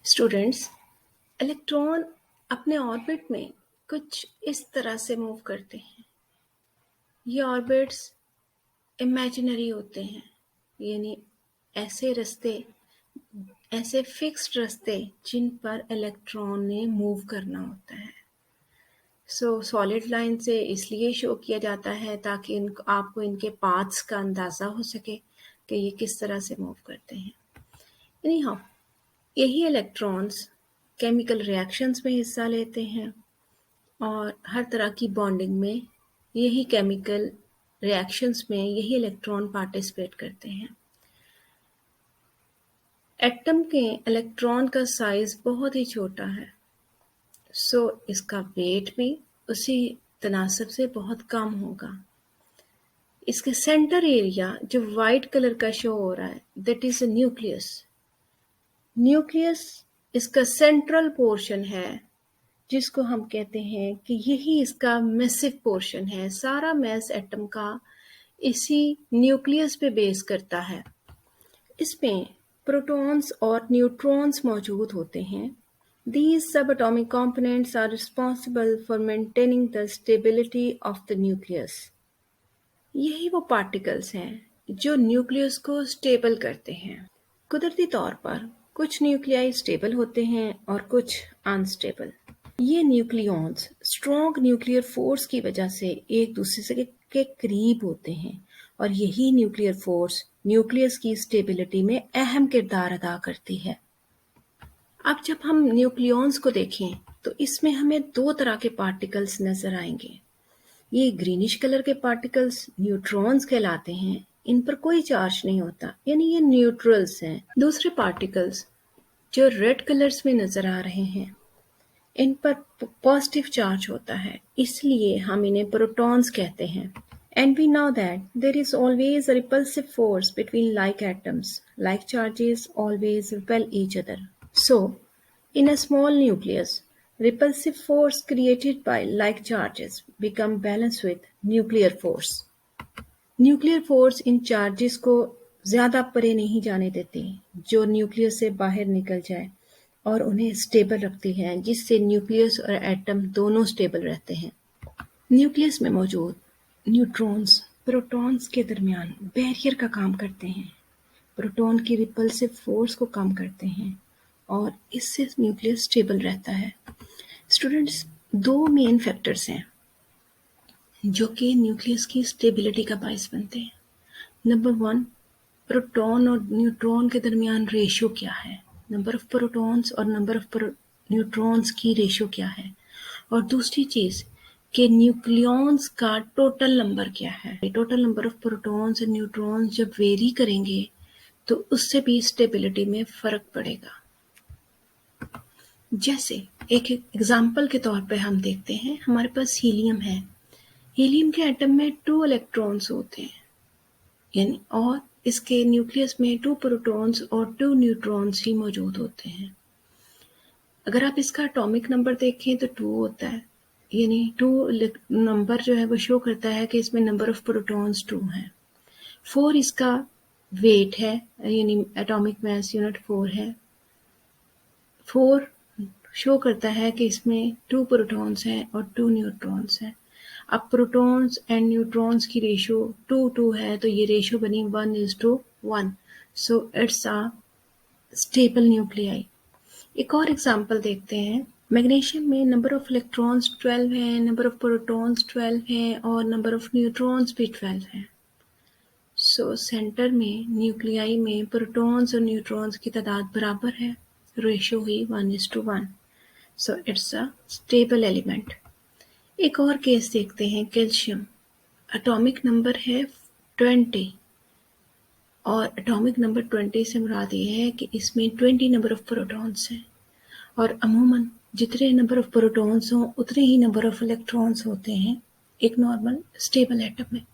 Students, electron अपने orbit में कुछ इस तरह से मूव करते हैं। ये ऑर्बिट्स इमेजिनरी होते हैं, यानी ऐसे फिक्स्ड रास्ते जिन पर इलेक्ट्रॉन ने मूव करना होता है। सॉलिड लाइन से इसलिए शो किया जाता है ताकि आपको इनके पाथ्स का अंदाज़ा हो सके कि ये किस तरह से मूव करते हैं। एनीहाउ, यही इलेक्ट्रॉन्स केमिकल रिएक्शंस में हिस्सा लेते हैं और हर तरह की बॉन्डिंग में यही केमिकल रिएक्शंस में यही इलेक्ट्रॉन पार्टिसिपेट करते हैं। एटम के इलेक्ट्रॉन का साइज बहुत ही छोटा है, इसका वेट भी उसी तनासब से बहुत कम होगा। इसके सेंटर एरिया जो वाइट कलर का शो हो रहा है, that is a nucleus. Nucleus इसका सेंट्रल पोर्शन है, जिसको हम कहते हैं कि यही इसका मैसिव पोर्शन है। सारा मैस एटम का इसी न्यूक्लियस पे बेस करता है। इसमें प्रोटॉन्स और न्यूट्रॉन्स मौजूद होते हैं। These subatomic components are responsible for maintaining the stability of the nucleus. यही वो पार्टिकल्स हैं जो न्यूक्लियस को स्टेबल करते हैं। कुदरती तौर पर कुछ न्यूक्लियाई स्टेबल होते हैं और कुछ अनस्टेबल। ये न्यूक्लियॉन्स स्ट्रॉन्ग न्यूक्लियर फोर्स की वजह से एक दूसरे के करीब होते हैं और यही न्यूक्लियर फोर्स न्यूक्लियस की स्टेबिलिटी में अहम किरदार अदा करती है। अब जब हम न्यूक्लियॉन्स को देखें तो इसमें हमें दो तरह के पार्टिकल्स नजर आएंगे। ये ग्रीनिश कलर के पार्टिकल्स न्यूट्रॉन्स कहलाते हैं। इन पर कोई चार्ज नहीं होता, यानी ये न्यूट्रल्स हैं। दूसरे पार्टिकल्स जो रेड कलर्स में नजर आ रहे हैं, इन पर पॉजिटिव चार्ज होता है, इसलिए हम इन्हें प्रोटॉन्स कहते हैं। And we know that there is always a repulsive force between like atoms. Like charges always repel each other. So, in a small nucleus, repulsive force created by like charges become balanced with nuclear force. Nuclear force in charges को ज़्यादा परे नहीं जाने देती, जो nucleus से बाहर निकल जाए, और उन्हें स्टेबल रखती है, जिससे न्यूक्लियस और एटम दोनों स्टेबल रहते हैं। न्यूक्लियस में मौजूद न्यूट्रॉन्स प्रोटॉन्स के दरमियान बैरियर का काम करते हैं, प्रोटॉन की रिपल्सिव फोर्स को कम करते हैं और इससे न्यूक्लियस स्टेबल रहता है। स्टूडेंट्स, दो मेन फैक्टर्स हैं जो कि न्यूक्लियस की स्टेबिलिटी का बायस बनते हैं। नंबर 1, प्रोटॉन और न्यूट्रॉन के दरमियान रेशियो क्या है, नंबर ऑफ प्रोटॉन्स और नंबर ऑफ न्यूट्रॉन्स की रेशियो क्या है, और दूसरी चीज़ कि न्यूक्लियॉन्स का टोटल नंबर क्या है। टोटल नंबर ऑफ प्रोटॉन्स और न्यूट्रॉन्स जब वेरी करेंगे तो उससे भी स्टेबिलिटी में फ़र्क पड़ेगा। जैसे एक एग्जाम्पल के तौर पे हम देखते हैं, हमारे पास हीलियम है। हीलियम के एटम में 2 इलेक्ट्रॉन्स होते हैं, यानी और इसके न्यूक्लियस में 2 प्रोटॉन्स और 2 न्यूट्रॉन्स ही मौजूद होते हैं। अगर आप इसका एटॉमिक नंबर देखें तो 2 होता है, यानी 2 नंबर जो है वो शो करता है कि इसमें नंबर ऑफ प्रोटॉन्स 2 हैं। 4 इसका वेट है, यानी एटॉमिक मास यूनिट 4 है। 4 शो करता है कि इसमें 2 प्रोटॉन्स हैं और 2 न्यूट्रॉन्स हैं। अब प्रोटॉन्स एंड न्यूट्रॉन्स की रेशियो 2:2 है, तो ये रेशियो बनी 1:1। So it's a stable nuclei. एक और एग्जांपल देखते हैं। मैग्नीशियम में नंबर ऑफ इलेक्ट्रॉन्स 12 हैं, नंबर ऑफ प्रोटॉन्स 12 हैं और नंबर ऑफ न्यूट्रॉन्स भी 12 हैं। सो सेंटर में न्यूक्लियाई में प्रोटॉन्स और न्यूट्रॉन्स की तादाद बराबर है, रेशियो हुई 1:1। So it's a stable element. एक और केस देखते हैं, कैल्शियम। एटॉमिक नंबर है 20 और एटॉमिक नंबर 20 से मुराद ये है कि इसमें 20 नंबर ऑफ प्रोटॉन्स हैं और अमूमन जितने नंबर ऑफ प्रोटॉन्स हों उतने ही नंबर ऑफ इलेक्ट्रॉन्स होते हैं एक नॉर्मल स्टेबल एटम में।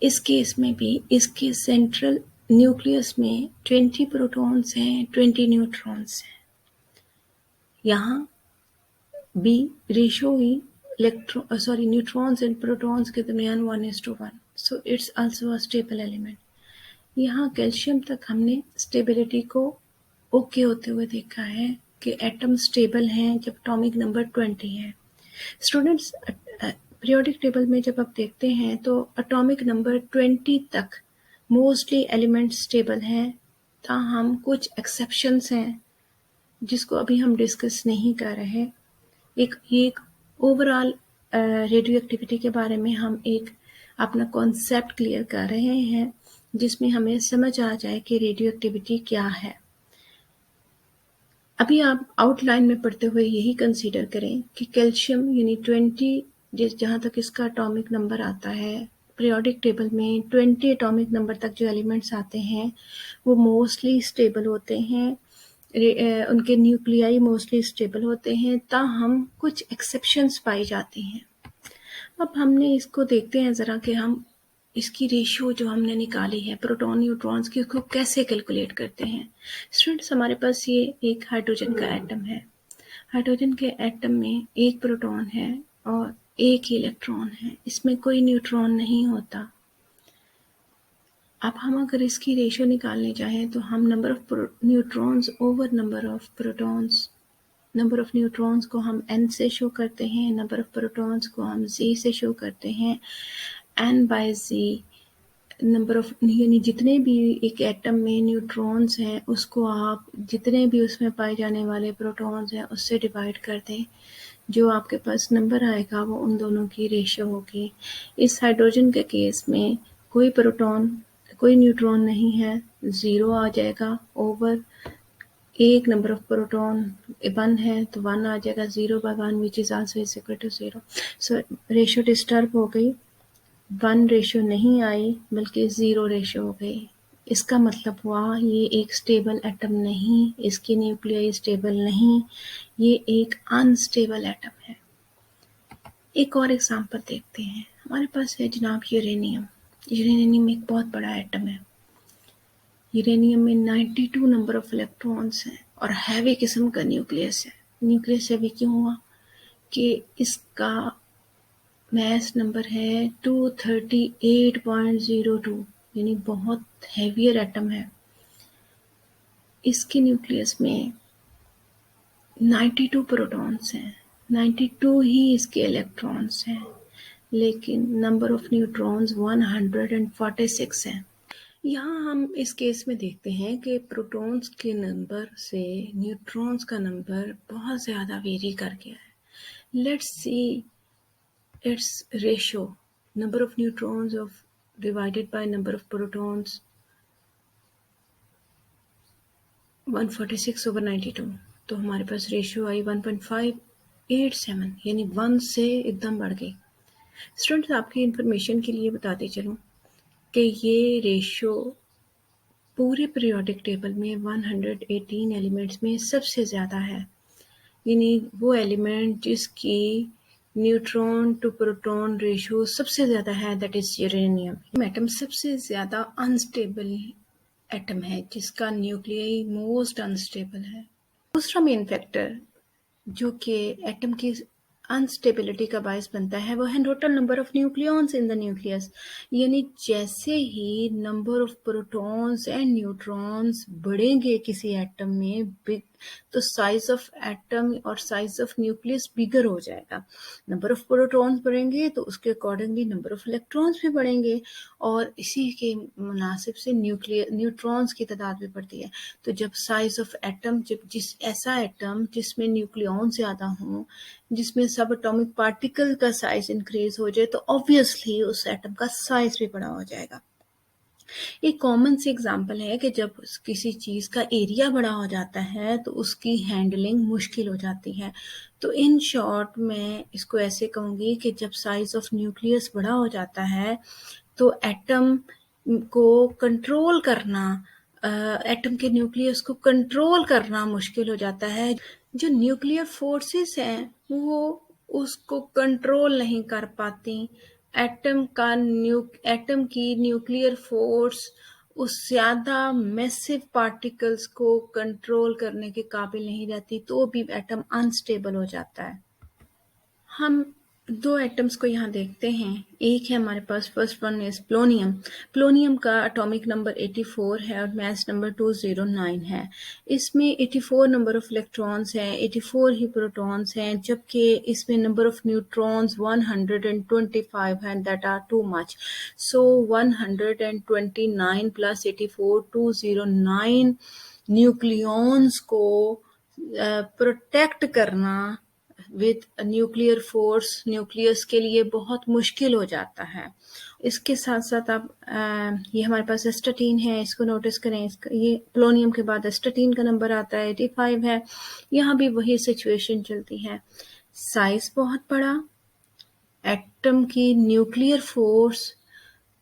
इस केस में भी इसके सेंट्रल न्यूक्लियस में 20 प्रोटॉन्स हैं, 20 न्यूट्रॉन्स हैं। यहाँ भी रेशियो हुई न्यूट्रॉन्स एंड प्रोटॉन्स के दरमियान 1:1। So it's also a stable element. यहाँ कैल्शियम तक हमने स्टेबिलिटी को ओके होते हुए देखा है, कि एटम स्टेबल हैं जब एटॉमिक नंबर 20 है। स्टूडेंट्स, पीरियोडिक टेबल में जब आप देखते हैं तो एटॉमिक नंबर 20 तक मोस्टली एलिमेंट स्टेबल हैं, ताहम कुछ एक्सेप्शंस हैं जिसको अभी हम डिस्कस नहीं कर रहे। एक ओवरऑल रेडियो एक्टिविटी के बारे में हम एक अपना कॉन्सेप्ट क्लियर कर रहे हैं जिसमें हमें समझ आ जाए कि रेडियो एक्टिविटी क्या है। अभी आप आउटलाइन में पढ़ते हुए यही कंसीडर करें कि कैल्शियम यानी 20 जहाँ तक इसका एटॉमिक नंबर आता है, पीरियोडिक टेबल में 20 एटॉमिक नंबर तक जो एलिमेंट्स आते हैं वो मोस्टली स्टेबल होते हैं, उनके न्यूक्लियाई मोस्टली स्टेबल होते हैं, ताहम कुछ एक्सेप्शंस पाई जाती हैं। अब हमने इसको देखते हैं ज़रा कि हम इसकी रेशियो जो हमने निकाली है प्रोटॉन न्यूट्रॉन्स की, उसको कैसे कैलकुलेट करते हैं। स्टूडेंट्स, हमारे पास ये एक हाइड्रोजन का एटम है। हाइड्रोजन के एटम में एक प्रोटॉन है और एक ही इलेक्ट्रॉन है, इसमें कोई न्यूट्रॉन नहीं होता। अब हम अगर इसकी रेशियो निकालने चाहें तो हम number of neutrons over number of protons, number of neutrons को हम n से शो करते हैं, नंबर ऑफ प्रोटॉन्स को हम z से शो करते हैं। n by z number of यानी जितने भी एक एटम में न्यूट्रॉन्स हैं उसको आप जितने भी उसमें पाए जाने वाले प्रोटॉन्स हैं उससे डिवाइड कर दें, जो आपके पास नंबर आएगा वो उन दोनों की रेशियो होगी। इस हाइड्रोजन के केस में कोई प्रोटॉन कोई न्यूट्रॉन नहीं है, 0 आ जाएगा ओवर एक नंबर ऑफ प्रोटॉन 1 है तो 1 आ जाएगा, 0 by 1 which is also is equal to 0। So ratio disturb हो गई, 1 रेशियो नहीं आई बल्कि 0 रेशियो हो गई। इसका मतलब हुआ ये एक स्टेबल एटम नहीं, इसकी न्यूक्लियाई स्टेबल नहीं, ये एक अनस्टेबल एटम है। एक और एग्जांपल देखते हैं। हमारे पास है जनाब यूरेनियम। यूरेनियम एक बहुत बड़ा एटम है। यूरेनियम में 92 नंबर ऑफ इलेक्ट्रॉन्स हैं और हैवी किस्म का न्यूक्लियस है। न्यूक्लियस हैवी क्यों हुआ कि इसका मास नंबर है 238.02, यानी बहुत हैवियर एटम है। इसके न्यूक्लियस में 92 प्रोटॉन्स हैं, 92 ही इसके इलेक्ट्रॉन्स हैं, लेकिन नंबर ऑफ न्यूट्रॉन्स 146 हैं। यहाँ हम इस केस में देखते हैं कि प्रोटॉन्स के नंबर से न्यूट्रॉन्स का नंबर बहुत ज़्यादा वेरी कर गया है। Let's see it's ratio, number of neutrons divided by number of protons, 146/92। तो हमारे पास रेशियो आई 1.587, यानी 1 से एकदम बढ़ गई। स्टूडेंट्स, आपकी इंफॉर्मेशन के लिए बताते चलूँ कि ये रेशियो पूरे पीरियोडिक टेबल में 118 एलिमेंट्स में सबसे ज़्यादा है, यानी वो एलिमेंट जिसकी न्यूट्रॉन टू प्रोटॉन रेशियो सबसे ज़्यादा है, दैट इज़ यूरेनियम। एटम सबसे ज़्यादा अनस्टेबल एटम है जिसका न्यूक्लियाई मोस्ट अनस्टेबल है। दूसरा मेन फैक्टर जो कि एटम की अनस्टेबिलिटी का बायस बनता है वो है total number of nucleons in the nucleus, यानी जैसे ही number of protons and neutrons बढ़ेंगे किसी एटम में तो साइज ऑफ एटम और साइज ऑफ न्यूक्लियस बिगर हो जाएगा। नंबर ऑफ प्रोटॉन्स बढ़ेंगे तो उसके अकॉर्डिंगली नंबर ऑफ इलेक्ट्रॉन्स भी बढ़ेंगे और इसी के मुनासिब से न्यूट्रॉन्स की तादाद भी बढ़ती है। तो जब साइज ऑफ एटम, जब ऐसा एटम जिसमें न्यूक्लियॉन ज़्यादा हों, जिसमें सब एटॉमिक पार्टिकल का साइज इंक्रीज हो जाए, तो ऑब्वियसली उस एटम का साइज भी बड़ा हो जाएगा। एक कॉमन सी एग्जांपल है कि जब किसी चीज का एरिया बड़ा हो जाता है तो उसकी हैंडलिंग मुश्किल हो जाती है। तो इन शॉर्ट मैं इसको ऐसे कहूंगी कि जब साइज ऑफ न्यूक्लियस बड़ा हो जाता है तो एटम को कंट्रोल करना, एटम के न्यूक्लियस को कंट्रोल करना मुश्किल हो जाता है। जो न्यूक्लियर फोर्सेस हैं वो उसको कंट्रोल नहीं कर पाती। एटम की न्यूक्लियर फोर्स उस ज़्यादा मैसिव पार्टिकल्स को कंट्रोल करने के काबिल नहीं रहती, तो भी एटम अनस्टेबल हो जाता है। हम दो एटम्स को यहाँ देखते हैं। एक है हमारे पास, फर्स्ट वन इज प्लोनियम। प्लोनियम का एटॉमिक नंबर 84 है और मास नंबर 209 है। इसमें 84 नंबर ऑफ इलेक्ट्रॉन्स हैं, 84 ही प्रोटॉन्स हैं, जबकि इसमें नंबर ऑफ न्यूट्रॉन्स 125 हैं, that are too much. So 129 plus 84, 209 nucleons को प्रोटेक्ट करना विद न्यूक्लियर फोर्स न्यूक्लियस के लिए बहुत मुश्किल हो जाता है। इसके साथ साथ आप ये हमारे पास एस्टाटीन है, इसको नोटिस करें। ये प्लोनियम के बाद एस्टाटीन का नंबर आता है 85 है। यहाँ भी वही सिचुएशन चलती है, साइज बहुत बड़ा, एटम की न्यूक्लियर फोर्स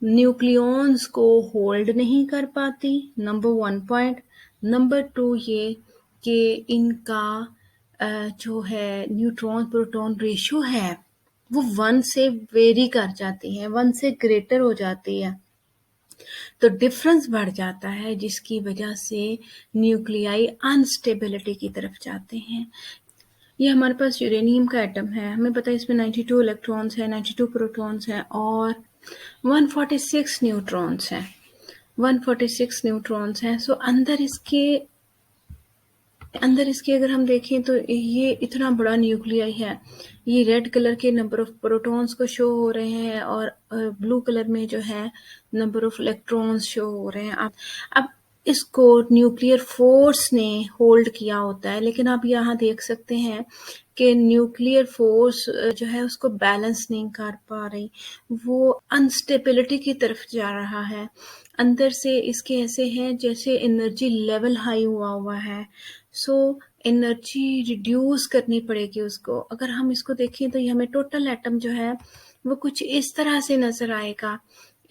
न्यूक्लियॉन्स को होल्ड नहीं कर पाती, नंबर 1 पॉइंट। नंबर 2 ये कि इनका जो है न्यूट्रॉन प्रोटॉन रेशियो है वो 1 से वेरी कर जाती है, 1 से ग्रेटर हो जाती है, तो डिफरेंस बढ़ जाता है, जिसकी वजह से न्यूक्लियाई अनस्टेबिलिटी की तरफ जाते हैं। ये हमारे पास यूरेनियम का एटम है, हमें पता है इसमें 92 इलेक्ट्रॉन्स हैं, 92 प्रोटॉन्स हैं और 146 न्यूट्रॉन्स हैं। 146 न्यूट्रॉन्स हैं। सो अंदर इसके अगर हम देखें तो ये इतना बड़ा न्यूक्लियाई है। ये रेड कलर के नंबर ऑफ प्रोटॉन्स को शो हो रहे हैं और ब्लू कलर में जो है नंबर ऑफ इलेक्ट्रॉन्स शो हो रहे हैं। अब इसको न्यूक्लियर फोर्स ने होल्ड किया होता है, लेकिन आप यहाँ देख सकते हैं कि न्यूक्लियर फोर्स जो है उसको बैलेंस नहीं कर पा रही, वो अनस्टेबिलिटी की तरफ जा रहा है। अंदर से इसके ऐसे हैं जैसे एनर्जी लेवल हाई हुआ है, सो एनर्जी रिड्यूस करनी पड़ेगी उसको। अगर हम इसको देखें तो ये हमें टोटल एटम जो है वो कुछ इस तरह से नजर आएगा।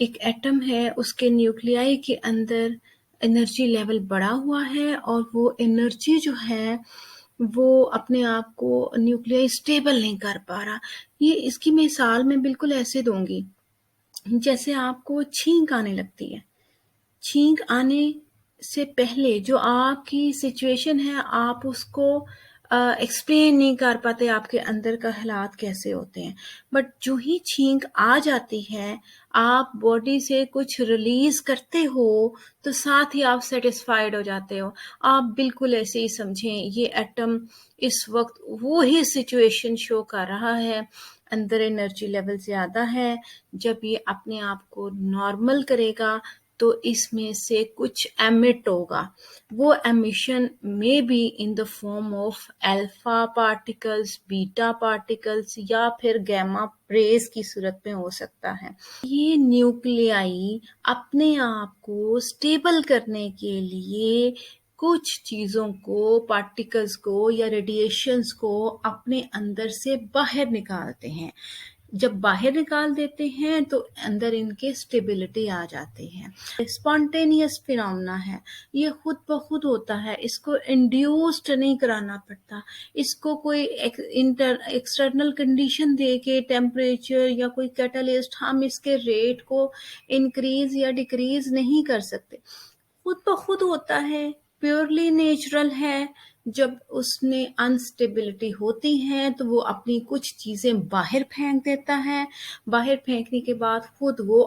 एक एटम है, उसके न्यूक्लियाई के अंदर एनर्जी लेवल बढ़ा हुआ है और वो एनर्जी जो है वो अपने आप को न्यूक्लियाई स्टेबल नहीं कर पा रहा। ये इसकी मिसाल मैं बिल्कुल ऐसे दूंगी, जैसे आपको छींक आने लगती है। छींक आने से पहले जो आपकी सिचुएशन है आप उसको एक्सप्लेन नहीं कर पाते, आपके अंदर का हालात कैसे होते हैं। बट जो ही छींक आ जाती है, आप बॉडी से कुछ रिलीज करते हो तो साथ ही आप सेटिस्फाइड हो जाते हो। आप बिल्कुल ऐसे ही समझें, ये एटम इस वक्त वो ही सिचुएशन शो कर रहा है। अंदर एनर्जी लेवल ज्यादा है, जब ये अपने आप को नॉर्मल करेगा तो इसमें से कुछ एमिट होगा। वो एमिशन में be in the form of alpha particles, beta particles या फिर गैमा रेज की सूरत में हो सकता है। ये न्यूक्लियाई अपने आप को स्टेबल करने के लिए कुछ चीजों को, पार्टिकल्स को या रेडिएशंस को अपने अंदर से बाहर निकालते हैं। जब बाहर निकाल देते हैं तो अंदर इनके स्टेबिलिटी आ जाती है। स्पॉन्टेनियस फिनोमेना है, ये खुद ब खुद होता है, इसको इंड्यूस्ड नहीं कराना पड़ता, इसको कोई एक्सटर्नल कंडीशन दे के टेम्परेचर या कोई कैटलिस्ट हम इसके रेट को इंक्रीज या डिक्रीज नहीं कर सकते, खुद ब खुद होता है, प्योरली नेचुरल है। जब उसमें अनस्टेबिलिटी होती है तो वो अपनी कुछ चीजें बाहर फेंक देता है, बाहर फेंकने के बाद खुद वो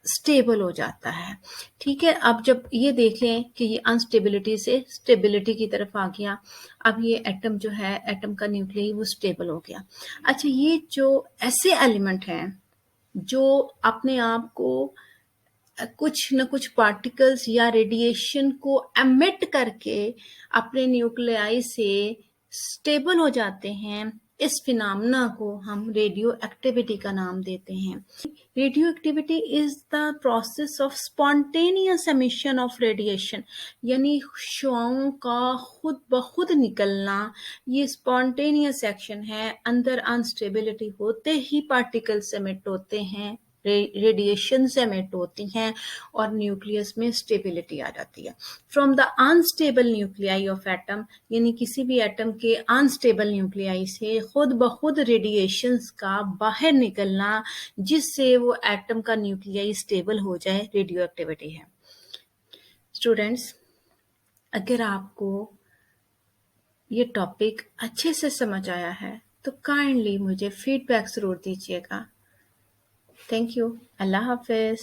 स्टेबल हो जाता है। ठीक है, अब जब ये देख लें कि ये अनस्टेबिलिटी से स्टेबिलिटी की तरफ आ गया, अब ये एटम जो है, एटम का न्यूक्लियस वो स्टेबल हो गया। अच्छा, ये जो ऐसे एलिमेंट हैं जो अपने आप को कुछ न कुछ पार्टिकल्स या रेडिएशन को एमिट करके अपने न्यूक्लियाई से स्टेबल हो जाते हैं, इस फिनोमेना को हम रेडियो एक्टिविटी का नाम देते हैं। Radio activity is the process of spontaneous emission of radiation, यानी शुआओं का खुद ब खुद निकलना, ये स्पॉन्टेनियस एक्शन है। अंदर अनस्टेबिलिटी होते ही पार्टिकल्स एमिट होते हैं, रेडिएशन से एमिट होती हैं और न्यूक्लियस में स्टेबिलिटी आ जाती है। From the unstable nuclei of atom, यानी किसी भी एटम के अनस्टेबल न्यूक्लियाई से खुद ब खुद रेडिएशंस का बाहर निकलना, जिससे वो एटम का न्यूक्लियाई स्टेबल हो जाए, रेडियो एक्टिविटी है। स्टूडेंट्स, अगर आपको ये टॉपिक अच्छे से समझ आया है तो काइंडली मुझे फीडबैक ज़रूर दीजिएगा। Thank you. अल्लाह हाफ़िज़।